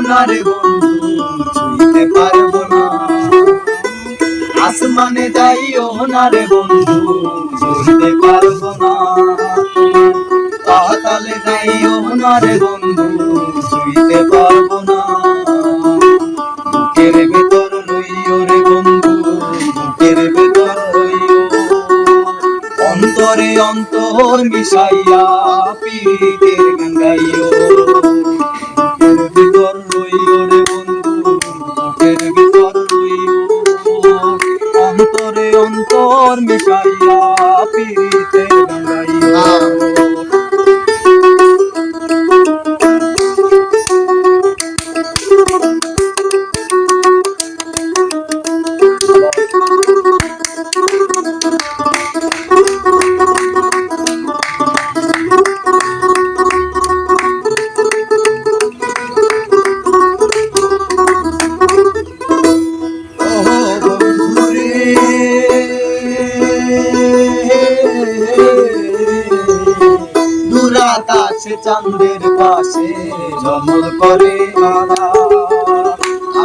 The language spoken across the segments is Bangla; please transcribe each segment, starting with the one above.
না রে বন্ধু ছুঁইতে পারবো না। আসমানে যাইও না রে বন্ধু ছুঁইতে পারবো না। পাতালে যাইও না রে বন্ধু ছুঁইতে পারবো না। বুকের ভেতর লইও রে বন্ধু বুকের ভেতর লইও। অন্তরে অন্তর মিশাইয়া পীড়িতের গান গাইও। বুকের ভেতর লইও রে বন্ধু বুকের ভেতর লইও। অন্তরে অন্তর মিশাইয়া পীড়িতের গান গাইও। আকাশে চাঁদের পাশে ঝলমল করে আরা।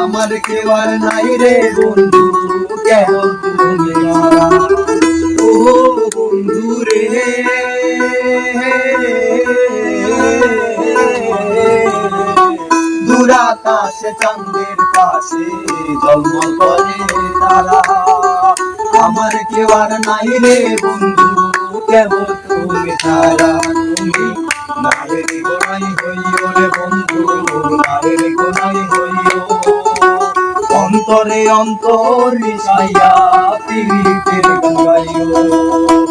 আমার কেউ আর নাই রে বন্ধু কেবল তুমি আরা। ও বন্ধু রে দূর আকাশে চাঁদের পাশে ঝলমল করে তারা। আমার কেউ আর নাই রে বন্ধু কেবল তুমি ছাড়া। তুমি নারের গোনাই হইও রে বন্ধু নারের গোনাই হইও। অন্তরে অন্তর মিশাইয়া পীড়িতের গান গাইও।